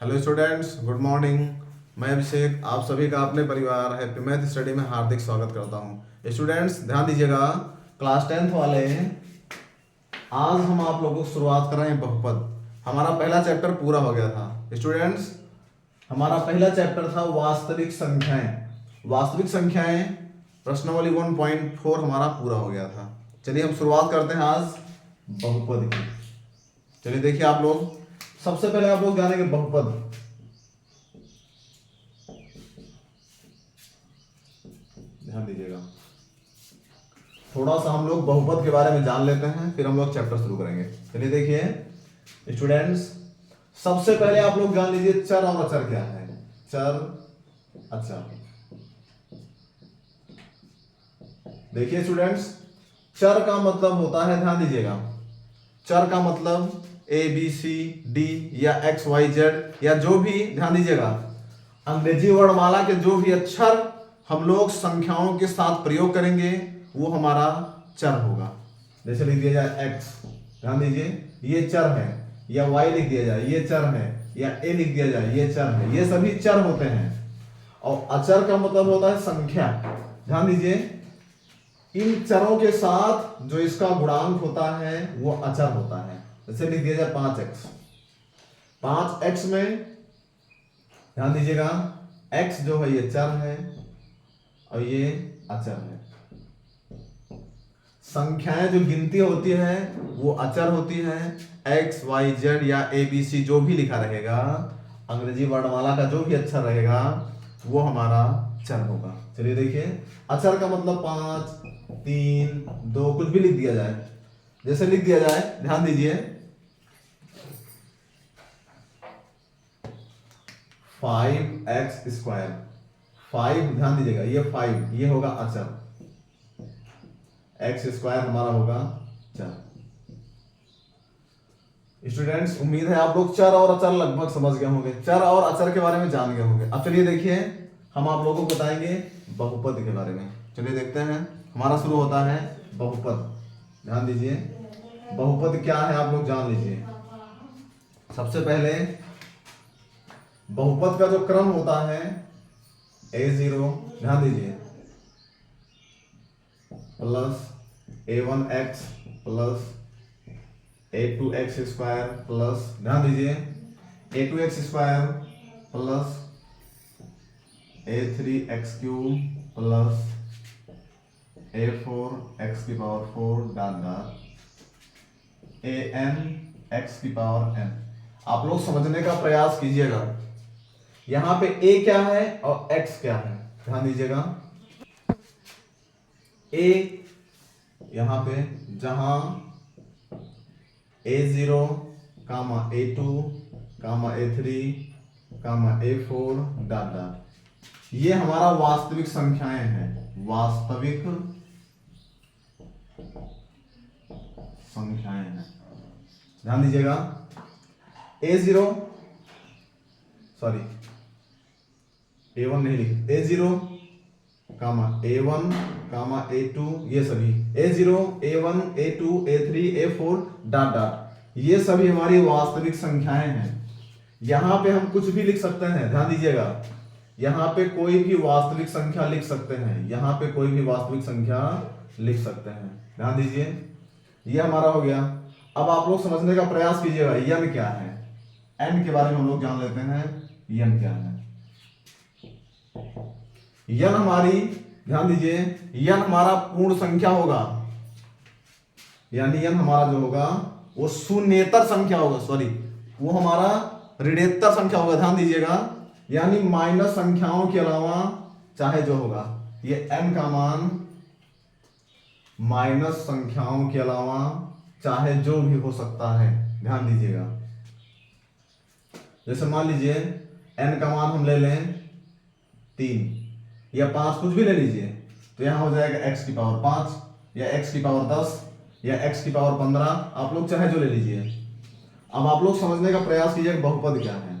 Hello students, good morning. मैं अभिषेक आप सभी का अपने परिवार हैप्पी मैथ स्टडी में हार्दिक स्वागत करता हूं। स्टूडेंट्स ध्यान दीजिएगा, क्लास 10th वाले आज हम आप लोगों को शुरुआत कर रहे हैं बहुपद। हमारा पहला चैप्टर पूरा हो गया था स्टूडेंट्स। हमारा पहला चैप्टर था वास्तविक संख्याएं। वास्तविक संख्याएं प्रश्नावली 1.4 हमारा पूरा हो गया था। चलिए हम शुरुआत करते हैं आज बहुपद की। चलिए देखिए आप लोग, सबसे पहले आप लोग जानेंगे बहुपद। ध्यान दीजिएगा, थोड़ा सा हम लोग बहुपद के बारे में जान लेते हैं, फिर हम लोग चैप्टर शुरू करेंगे। चलिए देखिए स्टूडेंट्स, सबसे पहले आप लोग जान लीजिए चर और अचर क्या है। चर अचर, देखिए स्टूडेंट्स, चर का मतलब होता है, ध्यान दीजिएगा, चर का मतलब ए बी सी डी या एक्स वाई जेड या जो भी, ध्यान दीजिएगा, अंग्रेजी वर्णमाला के जो भी अक्षर हम लोग संख्याओं के साथ प्रयोग करेंगे वो हमारा चर होगा। जैसे लिख दिया जाए एक्स, ध्यान दीजिए ये चर है, या वाई लिख दिया जाए ये चर है, या ए लिख दिया जाए ये चर है, ये सभी चर होते हैं। और अचर का मतलब होता है संख्या। ध्यान दीजिए, इन चरों के साथ जो इसका गुणांक होता है वो अचर होता है। जैसे लिख दिया जाए 5x। 5x में ध्यान दीजिएगा, x जो है ये चर है और ये अचर है। संख्याएं जो गिनती होती है वो अचर होती है। x, y, z या a, b, c जो भी लिखा रहेगा, अंग्रेजी वर्णमाला का जो भी अक्षर रहेगा वो हमारा चर होगा। चलिए देखिए, अचर का मतलब 5, 3, 2 कुछ भी लिख दिया जाए। जैसे लिख दिया जाए, ध्यान दीजिए 5x²। 5 ध्यान दीजिएगा, ये 5 ये होगा अचर, x² हमारा होगा चर। स्टूडेंट्स उम्मीद है आप लोग चर और अचर लगभग समझ गए होंगे, चर और अचर के बारे में जान गए होंगे। अब चलिए देखिए, हम आप लोगों को बताएंगे बहुपद के बारे में। चलिए देखते हैं, हमारा शुरू होता है बहुपद। ध्यान दीजिए, बहुपद क्या है आप लोग जान लीजिए। सबसे पहले बहुपद का जो क्रम होता है a0, ध्यान दीजिए, plus a1x plus a2x² plus, ध्यान दीजिए, a2x² plus a3x³ plus a4x⁴ dot dot an(x⁴n). आप लोग समझने का प्रयास कीजिएगा, यहां पे a क्या है और x क्या है। ध्यान दीजिएगा, a यहां पे जहां a0, a2, a3, a4 dot dot, ये हमारा वास्तविक संख्याएं हैं। वास्तविक संख्याएं हैं, ध्यान दीजिएगा, a0 सॉरी a1 नहीं लिखे, a0, a1, a2 ये सभी a0, a1, a2, a3, a4 dot dot, ये सभी हमारी वास्तविक संख्याएं हैं। यहां पे हम कुछ भी लिख सकते हैं। ध्यान दीजिएगा, यहां पे कोई भी वास्तविक संख्या लिख सकते हैं, यहां पे कोई भी वास्तविक संख्या लिख सकते हैं। ध्यान दीजिए, ये हमारा हो गया। अब आप लोग समझने का प्रयास कीजिएगा, n क्या है। n के बारे में हम लोग जान लेते हैं, n क्या है। n हमारी, ध्यान दीजिए, n हमारा पूर्ण संख्या होगा, यानी n हमारा जो होगा वो शून्येतर संख्या होगा, सॉरी वो हमारा ऋणेतर संख्या होगा। ध्यान दीजिएगा, यानी माइनस संख्याओं के अलावा चाहे जो होगा, ये n का मान माइनस संख्याओं के अलावा चाहे जो भी हो सकता है। ध्यान दीजिएगा, जैसे मान लीजिए n का मान हम ले लें 3 या 5, कुछ भी ले लीजिए, तो यहां हो जाएगा x⁵ या x⁻10 या x⁻15, आप लोग चाहे जो ले लीजिए। अब आप लोग समझने का प्रयास कीजिए बहुपद क्या है।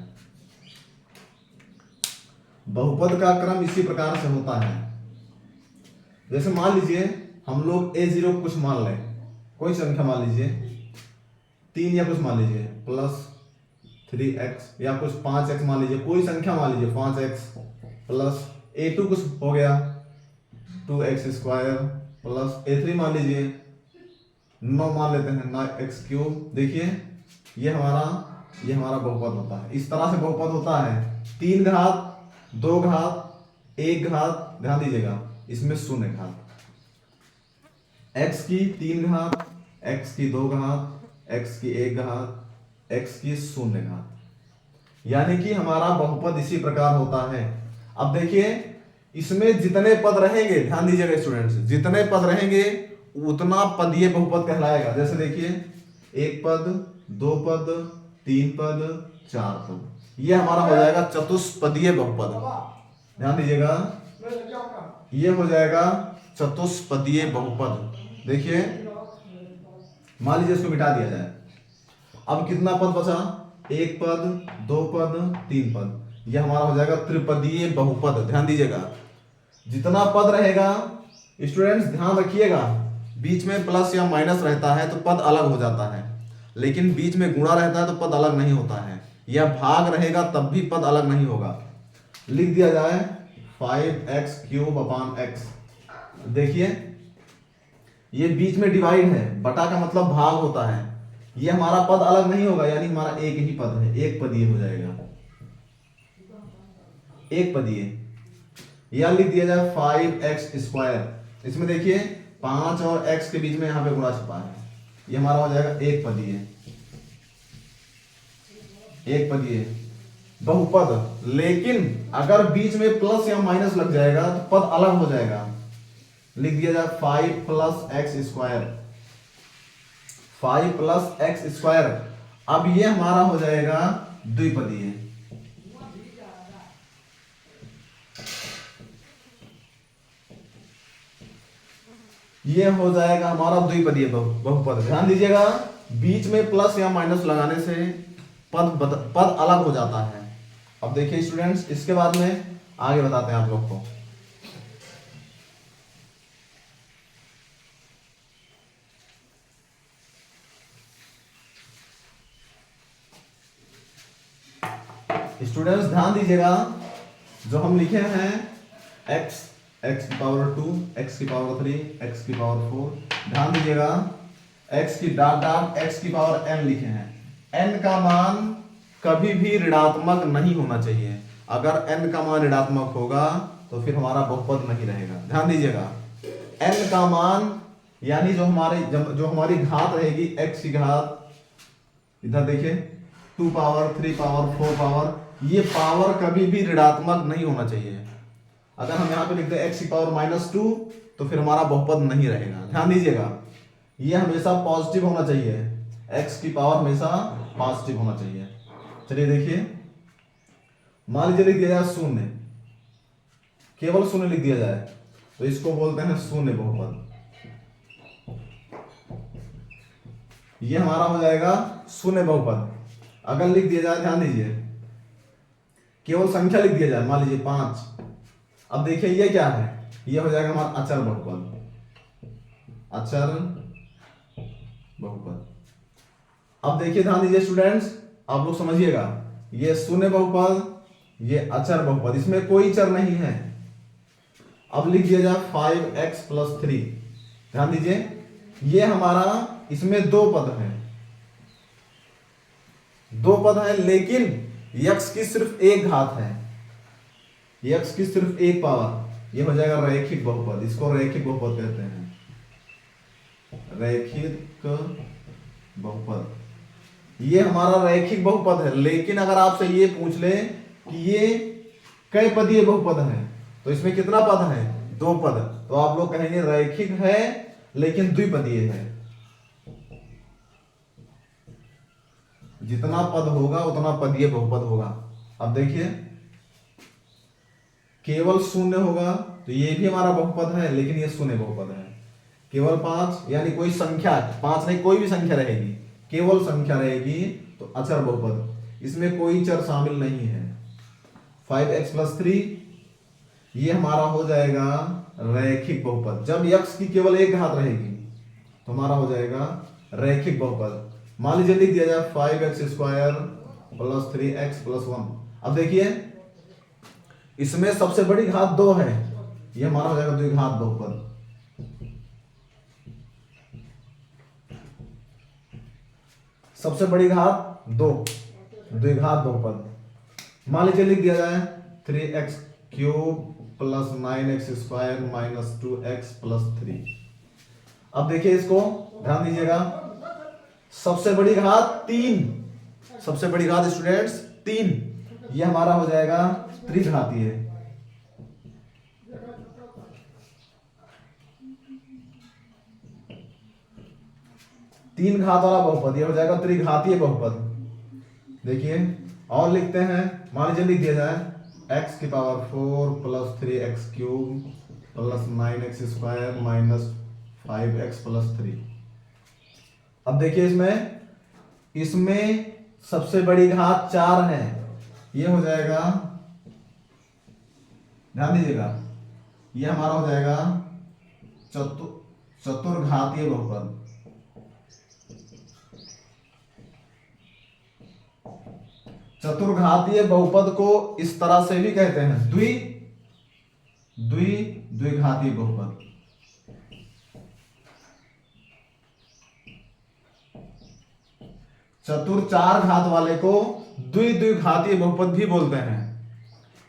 बहुपद का क्रम इसी प्रकार से होता है। जैसे मान लीजिए हम लोग a0 कुछ मान लें, कोई संख्या मान लीजिए 3 या कुछ मान लीजिए, प्लस 3x या कुछ 5x मान लीजिए, कोई संख्या मान लीजिए 5x प्लस a2 कुछ हो गया 2x स्क्वायर प्लस a3 मान लीजिए 9 मान लेते हैं 9x क्यूब। देखिए ये हमारा बहुपद होता है। इस तरह से बहुपद होता है 3 घात 2 घात 1 घात, ध्यान दीजिएगा इसमें 0 घात, x की 3 घात, x की 2 घात, x की 1 घात, x की 0 घात, यानी कि हमारा बहुपद इसी प्रकार होता है। अब देखिए इसमें जितने पद रहेंगे, ध्यान दीजिएगा स्टूडेंट्स, जितने पद रहेंगे उतना पदीय बहुपद कहलाएगा। जैसे देखिए 1 पद 2 पद 3 पद 4 पद, ये हमारा हो जाएगा चतुष्पदीय बहुपद। ध्यान दीजिएगा ये हो जाएगा चतुष्पदीय बहुपद। देखिए मान लीजिए इसको मिटा दिया जाए, अब कितना पद बचा, 1 पद 2 पद 3 पद, यह हमारा हो जाएगा त्रिपदीय बहुपद। ध्यान दीजिएगा जितना पद रहेगा स्टूडेंट्स, ध्यान रखिएगा बीच में प्लस या माइनस रहता है तो पद अलग हो जाता है, लेकिन बीच में गुणा रहता है तो पद अलग नहीं होता है, या भाग रहेगा तब भी पद अलग नहीं होगा। लिख दिया जाए 5x क्यूब अपान x। देखिए ये बीच में डिवाइड है, बटा का मतलब भाग होता है, ये हमारा पद अलग नहीं होगा, यानी हमारा एक ही पद है, एक पदीय हो जाएगा, एक पदीय। या लिख दिया जाए 5x स्क्वायर। इसमें देखिए 5 और x के बीच में यहां पे गुणा छिपा है, ये हमारा हो जाएगा एक पदीय, एक पदीय बहुपद। लेकिन अगर बीच में प्लस या माइनस लग जाएगा तो पद अलग हो जाएगा। लिख दिया जाए 5 plus x square, 5 plus x square. अब ये हमारा हो जाएगा द्विपदीय। ये हो जाएगा हमारा द्विपदीय बहुपद। ध्यान दीजिएगा बीच में प्लस या माइनस लगाने से पद अलग हो जाता है। अब देखिए स्टूडेंट्स इसके बाद में आगे बताते हैं आप लोग को। स्टूडेंट्स ध्यान दीजिएगा जो हम लिखे हैं x की पावर 2, x की पावर 3, x की पावर 4, ध्यान दीजिएगा x की डॉट डॉट x की पावर n लिखे हैं। n का मान कभी भी ऋणात्मक नहीं होना चाहिए, अगर n का मान ऋणात्मक होगा तो फिर हमारा बहुपद नहीं रहेगा। ध्यान दीजिएगा n का मान यानी जो हमारी घात रहेगी x की घात, इधर देखिए 2 पावर 3 पावर 4 पावर, ये पावर कभी भी ऋणात्मक नहीं होना चाहिए। अगर हम यहाँ पे लिखते हैं x की पावर -2 तो फिर हमारा बहुपद नहीं रहेगा। ध्यान दीजिएगा ये हमेशा पॉजिटिव होना चाहिए, x की पावर हमेशा पॉजिटिव होना चाहिए। चलिए देखिए मान लीजिए लिख दिया जाए 0, केवल 0 लिख दिया जाए तो इसको बोलते हैं शून्य बहुपद। ये हमारा हो जाएगा शून्य बहुपद। अगर लिख दिया जाए, ध्यान दीजिए केवल संख्या लिख दिया जाए, मान लीजिए 5, अब देखिए ये क्या है, ये हो जाएगा हमारा अचर बहुपद, अचर बहुपद। अब देखिए ध्यान दीजिए स्टूडेंट्स, आप लोग समझिएगा ये शून्य बहुपद, ये अचर बहुपद, इसमें कोई चर नहीं है। अब लिख दिया जाए 5x + 3, ध्यान दीजिए ये हमारा इसमें 2 पद है, 2 पद है, लेकिन x की सिर्फ 1 घात है, x की सिर्फ 1 पावर, ये हो जाएगा रैखिक बहुपद। इसको रैखिक बहुपद कहते हैं, रैखिक बहुपद। ये हमारा रैखिक बहुपद है, लेकिन अगर आपसे ये पूछ ले कि ये कई पदीय बहुपद है तो इसमें कितना पद है, 2 पद, तो आप लोग कहेंगे रैखिक है लेकिन द्विपदीय है। जितना पद होगा उतना पदीय बहुपद होगा। अब देखिए केवल 0 होगा तो ये भी हमारा बहुपद है, लेकिन ये शून्य बहुपद है। केवल 5 यानी कोई संख्या, 5 नहीं कोई भी संख्या रहेगी, केवल संख्या रहेगी तो अचर बहुपद, इसमें कोई चर शामिल नहीं है। 5x + 3 ये हमारा हो जाएगा रैखिक बहुपद। जब x की केवल 1 घात रहेगी तो हमारा हो जाएगा रैखिक बहुपद। मान लीजिए लिख दिया जाए 5x² प्लस 3x प्लस 1। अब देखिए इसमें सबसे बड़ी घात 2 है, ये हमारा हो जाएगा द्विघात बहुपद। सबसे बड़ी घात 2, द्विघात बहुपद। मान लीजिए लिख दिया जाए 3x cube plus 9x square minus 2x plus 3। अब देखिए इसको ध्यान दीजिएगा, सबसे बड़ी घात 3, सबसे बड़ी घात स्टूडेंट्स 3, ये हमारा हो जाएगा त्रिघातीय। तीन घात वाला बहुपद ये हो जाएगा त्रिघातीय बहुपद। देखिए और लिखते हैं, मान लीजिए लिख दिया जाए x की power 4 plus 3x cube plus 9x square minus 5x plus 3। अब देखिए इसमें सबसे बड़ी घात 4 है, ये हो जाएगा, ध्यान दीजिएगा, ये हमारा हो जाएगा चतुर्घातीय बहुपद। चतुर्घातीय बहुपद को इस तरह से भी कहते हैं द्विघातीय बहुपद। चतुर 4 घात वाले को द्विघातीय बहुपद भी बोलते हैं।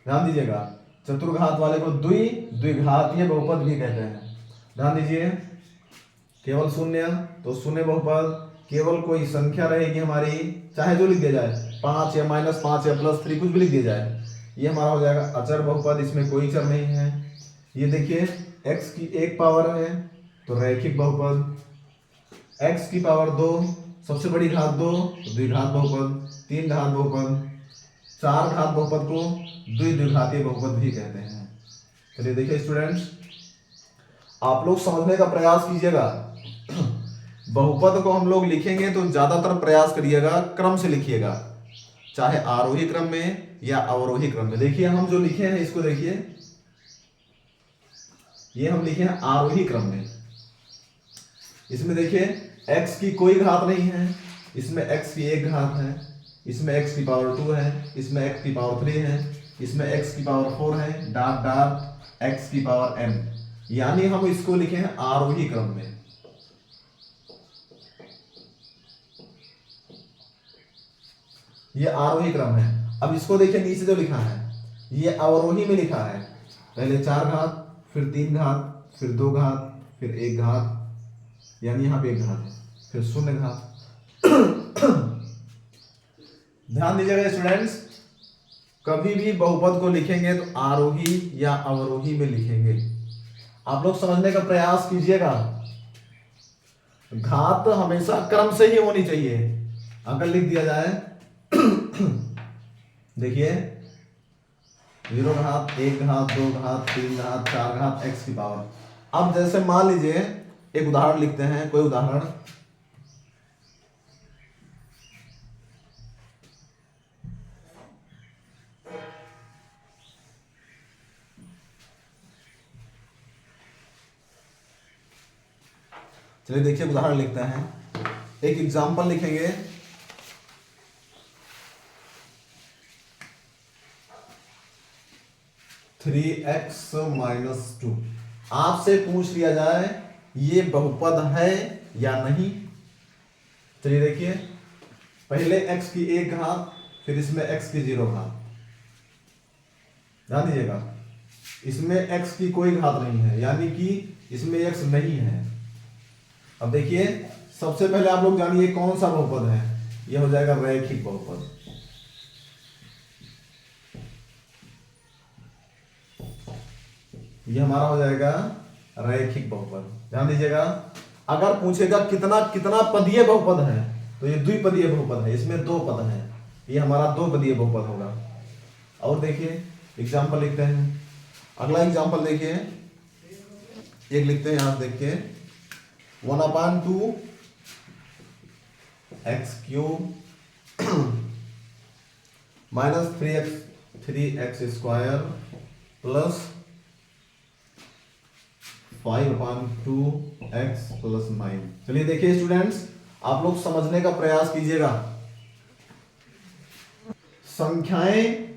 ध्यान दीजिएगा, चतुर्घात वाले को द्विघातीय बहुपद भी कहते हैं। ध्यान दीजिए, केवल शून्य तो शून्य बहुपद, केवल कोई संख्या रहेगी हमारी, चाहे जो लिख दिया जाए 5 या -5 या +3 कुछ भी लिख दिया जाए, ये हमारा हो जाएगा अचर बहुपद, इसमें कोई चर नहीं है। ये देखिए x की 1 पावर है तो रैखिक बहुपद, x की पावर 2 सबसे बड़ी घात 2 तो द्विघात बहुपद, 3 घात बहुपद, 4 घात बहुपद को द्विघातीय बहुपद भी कहते हैं। चलिए देखिए स्टूडेंट्स, आप लोग समझने का प्रयास कीजिएगा। बहुपद को हम लोग लिखेंगे तो ज्यादातर प्रयास करिएगा क्रम से लिखिएगा, चाहे आरोही क्रम में या अवरोही क्रम में। देखिए हम जो लिखे हैं इसको देखिए, ये हम लिखे हैं आरोही क्रम में। इसमें देखिए x की कोई घात नहीं है, इसमें x की 1 घात है, इसमें x की पावर 2 है, इसमें x की पावर 3 है, इसमें x की पावर 4 है, डॉट डॉट x की पावर m, यानी हम इसको लिखे हैं आरोही क्रम में। ये आरोही क्रम है। अब इसको देखिए नीचे जो लिखा है ये अवरोही में लिखा है, पहले 4 घात, फिर 3 घात, फिर 2 घात, फिर 1 घात, यानी यहाँ पे 1 घात है, फिर 0 घात। ध्यान दीजिएगा स्टूडेंट्स, कभी भी बहुपद को लिखेंगे तो आरोही या अवरोही में लिखेंगे। आप लोग समझने का प्रयास कीजिएगा, घात हमेशा क्रम से ही होनी चाहिए। अगर लिख दिया जाए देखिए 0 घात, 1 घात, 2 घात, 3 घात, 4 घात x की पावर। अब जैसे मान लीजिए एक उदाहरण लिखते हैं, कोई उदाहरण, चलिए देखिए उदाहरण लिखते हैं, एक एग्जांपल लिखेंगे। Three x minus 2। आपसे पूछ लिया जाए ये बहुपद है या नहीं। चलिए देखिए, पहले x की 1 घात, फिर इसमें x की 0 घात। ध्यान दीजिएगा, इसमें x की कोई घात नहीं है, यानी कि इसमें x नहीं है। अब देखिए सबसे पहले आप लोग जानिए कौन सा बहुपद है, यह हो जाएगा रैखिक बहुपद। ये हमारा हो जाएगा रैखिक बहुपद। ध्यान दीजिएगा, अगर पूछेगा कितना कितना पदीय बहुपद है तो ये द्विपदीय बहुपद है, इसमें 2 पद हैं, ये हमारा 2 पदीय बहुपद होगा। और देखिए एग्जाम्पल लिखते हैं, अगला एग्जाम्पल देखिए, एक लिखते हैं यहां देखिए 1/2 x cube minus 3x square plus 5/2 x plus 9। चलिए देखिए स्टूडेंट्स, आप लोग समझने का प्रयास कीजिएगा। संख्याएं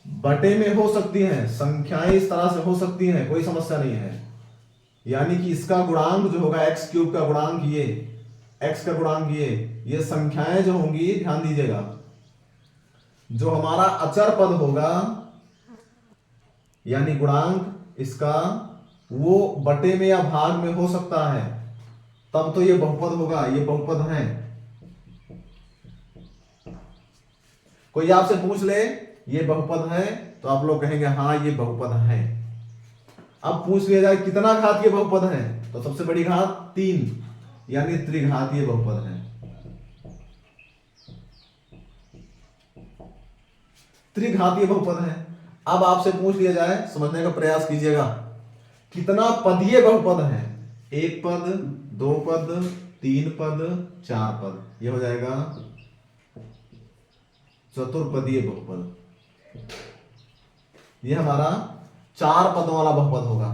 बटे में हो सकती हैं, संख्याएं इस तरह से हो सकती हैं, कोई समस्या नहीं है। यानी कि इसका गुणांक जो होगा एक्स क्यूब का गुणांक ये, एक्स का गुणांक ये संख्याएं जो होंगी, ध्यान दीजिएगा, जो हमारा अचर पद होगा यानी गुणांक इसका, वो बटे में या भाग में हो सकता है, तब तो ये बहुपद होगा, ये बहुपद है। कोई आपसे पूछ ले ये बहुपद है, तो आप लोग कहेंगे हाँ ये बहुपद है। अब पूछ लिया जाए कितना घात ये बहुपद है, तो सबसे बड़ी घात 3, यानी त्रिघातीय बहुपद है। त्रिघातीय बहुपद है। अब आपसे पूछ लिया जाए, समझने का प्रयास कीजिएगा, कितना पदीय बहुपद है? 1 पद, 2 पद, 3 पद, 4 पद, ये हो जाएगा चतुर्पदीय बहुपद। ये हमारा 4 पदों वाला बहुपद होगा।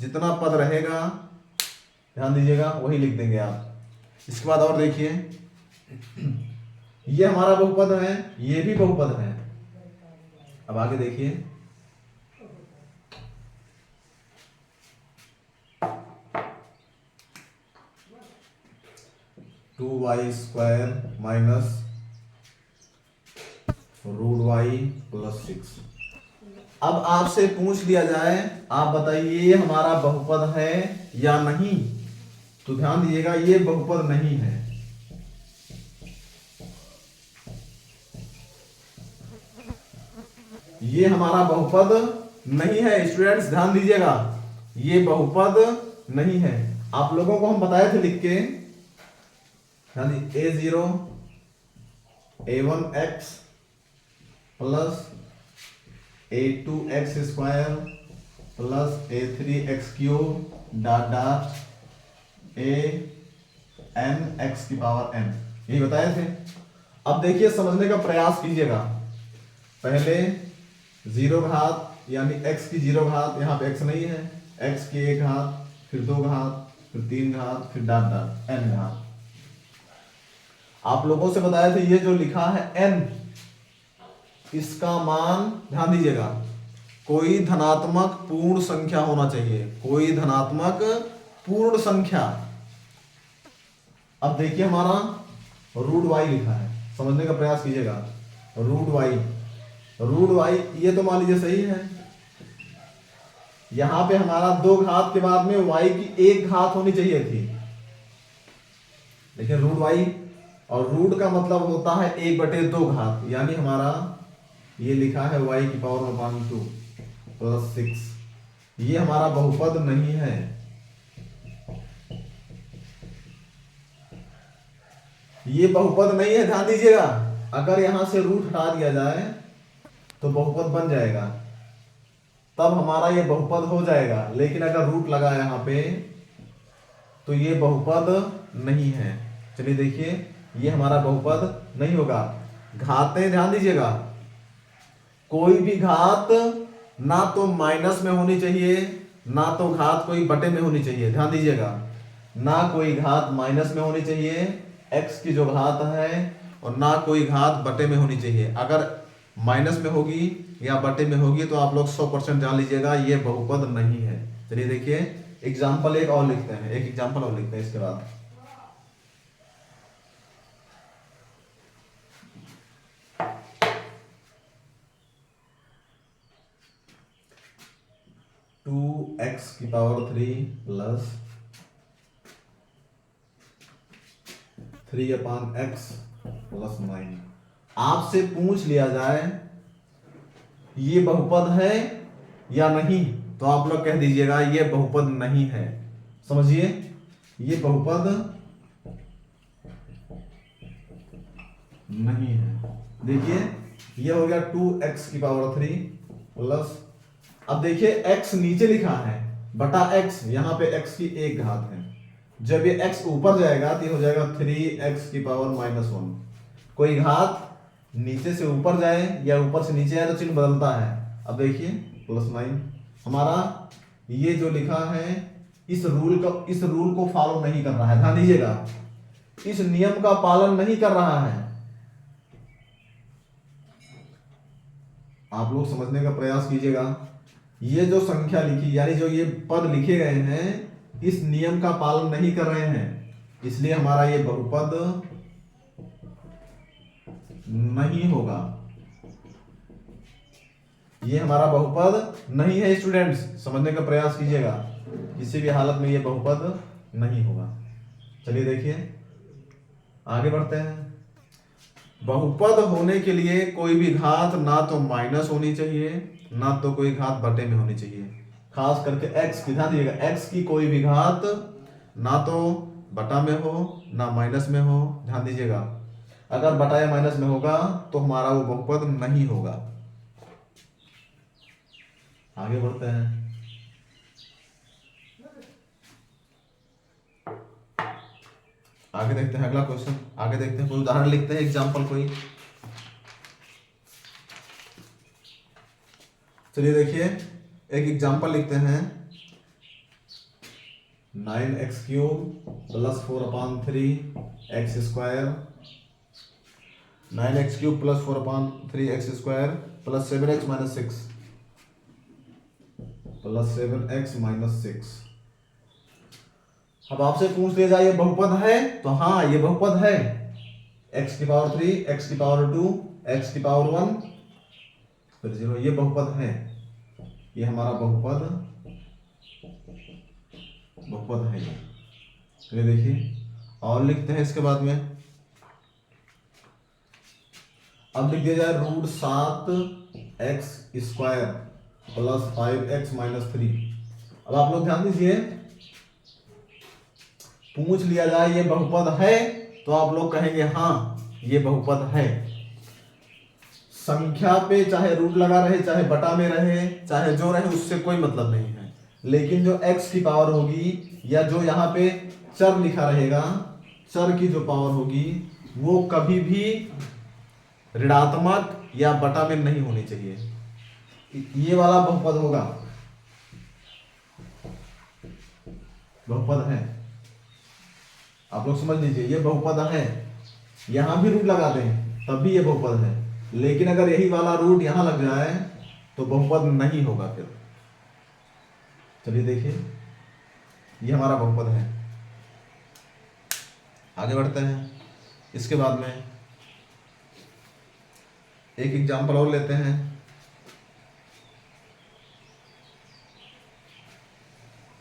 जितना पद रहेगा, ध्यान दीजिएगा, वही लिख देंगे आप। इसके बाद और देखिए, ये हमारा बहुपद है, ये भी बहुपद है। अब आगे देखिए, to Y square minus √y+6। अब आपसे पूछ लिया जाए, आप बताइए ये हमारा बहुपद है या नहीं? तो ध्यान दीजिएगा, ये बहुपद नहीं है। ये हमारा बहुपद नहीं है स्टूडेंट्स, ध्यान दीजिएगा, ये बहुपद नहीं है। आप लोगों को हम बताए थे लिख के, a0 a1x plus a2x square plus a3x³ dot dot n(x⁴n), यही बताए थे। अब देखिए, समझने का प्रयास कीजिएगा। पहले 0 घात यानी x की 0 घात, यहाँ पे x नहीं है, x की 1 घात, फिर 2 घात, फिर 3 घात, फिर डॉट डॉट n घात। आप लोगों से बताए थे ये जो लिखा है n, इसका मान ध्यान दीजिएगा, कोई धनात्मक पूर्ण संख्या होना चाहिए, कोई धनात्मक पूर्ण संख्या। अब देखिए हमारा √y लिखा है, समझने का प्रयास कीजिएगा। √y ये तो मान लीजिए सही है। यहां पे हमारा 2 घात के बाद में y की 1 घात होनी चाहिए थी, लेकिन √y और रूट का मतलब होता है 1/2 घात, यानी हमारा ये लिखा है y⁴ + 6। ये हमारा बहुपद नहीं है। ये बहुपद नहीं है, ध्यान दीजिएगा। अगर यहां से रूट हटा दिया जाए तो बहुपद बन जाएगा, तब हमारा ये बहुपद हो जाएगा। लेकिन अगर रूट लगा यहां पे तो ये बहुपद नहीं है। चलिए देखिए, ये हमारा बहुपद नहीं होगा। घातें ध्यान दीजिएगा, कोई भी घात ना तो माइनस में होनी चाहिए, ना तो घात कोई बटे में होनी चाहिए। ध्यान दीजिएगा, ना कोई घात माइनस में होनी चाहिए x की जो घात है, और ना कोई घात बटे में होनी चाहिए। अगर माइनस में होगी या बटे में होगी तो आप लोग 100% जान लीजिएगा ये बहुपद नहीं है। चलिए देखिए, एग्जाम्पल एक और लिखते हैं, एक एग्जाम्पल और लिखते हैं इसके बाद। 2x³ plus 3/x + 9। आपसे पूछ लिया जाए ये बहुपद है या नहीं, तो आप लोग कह दीजिएगा ये बहुपद नहीं है। समझिए, ये बहुपद नहीं है। देखिए, ये हो गया 2x³ प्लस, अब देखिए x नीचे लिखा है बटा x, यहां पे x की 1 घात है। जब ये x ऊपर जाएगा तो ये हो जाएगा 3x⁻⁻1। कोई घात नीचे से ऊपर जाए या ऊपर से नीचे आए तो चिन्ह बदलता है। अब देखिए +9, हमारा ये जो लिखा है इस रूल को फॉलो नहीं कर रहा है। ध्यान दीजिएगा, इस नियम का पालन नहीं कर रहा है। आप लोग समझने का प्रयास कीजिएगा। ये जो संख्या लिखी यानी जो ये पद लिखे गए हैं इस नियम का पालन नहीं कर रहे हैं, इसलिए हमारा ये बहुपद नहीं होगा। ये हमारा बहुपद नहीं है स्टूडेंट्स, समझने का प्रयास कीजिएगा। किसी भी हालत में ये बहुपद नहीं होगा। चलिए देखिए आगे बढ़ते हैं। बहुपद होने के लिए कोई भी घात ना तो माइनस होनी चाहिए ना तो कोई घात बटे में होनी चाहिए। खास करके x की, ध्यान दीजिएगा, x की कोई भी घात ना तो बटा में हो ना माइनस में हो। ध्यान दीजिएगा, अगर बटा या माइनस में होगा तो हमारा वो बहुपद नहीं होगा। आगे बढ़ते हैं। आगे देखते हैं अगला क्वेश्चन। आगे देखते हैं, कोई उदाहरण लिखते हैं, एग्जाम्पल कोई। चलिए देखिए एक एग्जाम्पल लिखते हैं। 9x³ + 4/3x², 9x³ + 4/3x² + 7x - 6 + 7x - 6। अब आपसे पूछ लिया जाए ये बहुपद है, तो हाँ ये बहुपद है। x⁵, x⁵2, x⁵1 फिर 0, ये बहुपद है। ये हमारा बहुपद है ये देखिए। और लिखते हैं इसके बाद में, अब लिख दिया जाए √7x² + 5x - 3। अब आप लोग ध्यान दीजिए, पूछ लिया जाए ये बहुपद है तो आप लोग कहेंगे हाँ ये बहुपद है। संख्या पे चाहे रूट लगा रहे, चाहे बटा में रहे, चाहे जो रहे, उससे कोई मतलब नहीं है। लेकिन जो x की पावर होगी या जो यहाँ पे चर लिखा रहेगा, चर की जो पावर होगी वो कभी भी ऋणात्मक या बटा में नहीं होनी चाहिए। ये वाला बहुपद होगा, बहुपद है। आप लोग समझ लीजिए ये बहुपद है। यहां भी रूट लगा दें तब भी ये बहुपद है, लेकिन अगर यही वाला रूट यहां लग जाए तो बहुपद नहीं होगा फिर। चलिए देखिए ये हमारा बहुपद है। आगे बढ़ते हैं। इसके बाद में एक एग्जांपल और लेते हैं।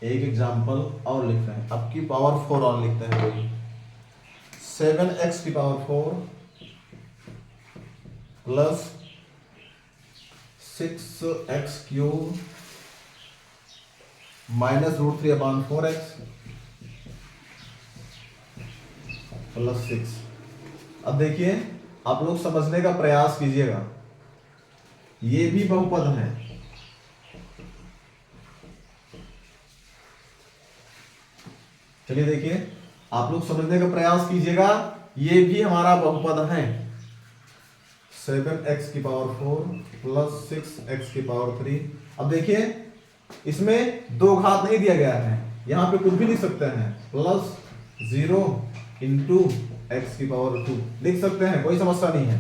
एक एग्जांपल और लिखते हैं, अब की पावर 4 और लिखते हैं कोई। 7x⁴ + 6x³ -√3/4x + 6। अब देखिए आप लोग समझने का प्रयास कीजिएगा, ये भी बहुपद है। चलिए देखिए आप लोग समझने का प्रयास कीजिएगा, ये भी हमारा बहुपद है। 7x⁴ + 6x⁵। अब देखिए इसमें दो घात नहीं दिया गया है, यहां पे कुछ भी लिख सकते हैं, +0 × x⁴ लिख सकते हैं, कोई समस्या नहीं है।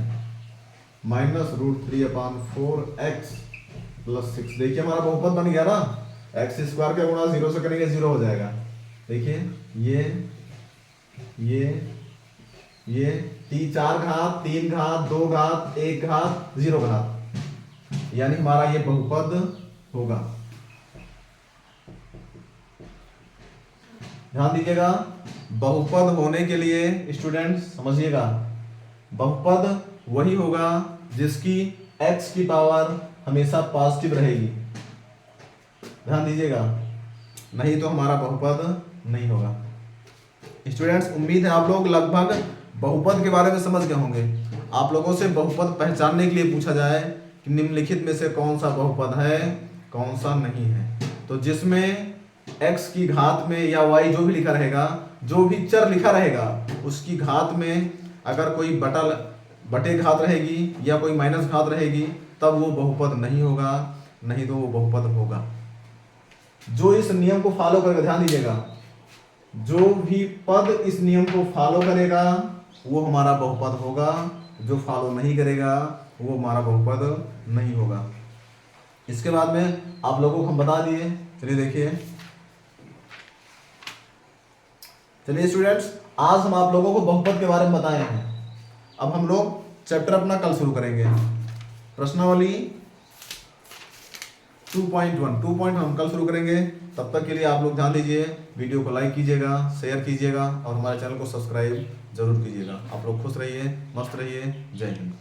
-√3/4x + 6। देखिए हमारा बहुपद बन गया ना, x² का गुणा 0 से करेंगे 0 हो जाएगा। देखिए ये 4 घात, 3 घात, 2 घात, 1 घात, 0 घात, यानी हमारा ये बहुपद होगा। ध्यान दीजिएगा, बहुपद होने के लिए स्टूडेंट्स समझिएगा, बहुपद वही होगा जिसकी x की पावर हमेशा पॉजिटिव रहेगी। ध्यान दीजिएगा, नहीं तो हमारा बहुपद नहीं होगा। स्टूडेंट्स उम्मीद है आप लोग लगभग बहुपद के बारे में समझ गए होंगे। आप लोगों से बहुपद पहचानने के लिए पूछा जाए कि निम्नलिखित में से कौन सा बहुपद है, कौन सा नहीं है, तो जिसमें x की घात में या y जो भी लिखा रहेगा, जो भी चर लिखा रहेगा, उसकी घात में अगर कोई बटे घात रहेगी या कोई माइनस घात रहेगी तब वो बहुपद नहीं होगा, नहीं तो वो बहुपद होगा। जो इस नियम को फॉलो करेगा, ध्यान दीजिएगा, जो भी पद इस नियम को फॉलो करेगा वो हमारा बहुपद होगा, जो फॉलो नहीं करेगा वो हमारा बहुपद नहीं होगा। इसके बाद में आप लोगों को हम बता दिए। चलिए देखिए, चलिए स्टूडेंट्स, आज हम आप लोगों को बहुपद के बारे में बताए हैं। अब हम लोग चैप्टर अपना कल शुरू करेंगे। प्रश्नावली 2.1 हम कल शुरू करेंगे। तब तक के लिए आप लोग ध्यान दीजिए, वीडियो को लाइक कीजिएगा, शेयर कीजिएगा और हमारे चैनल को सब्सक्राइब जरूर कीजिएगा। आप लोग खुश रहिए, मस्त रहिए। जय हिंद।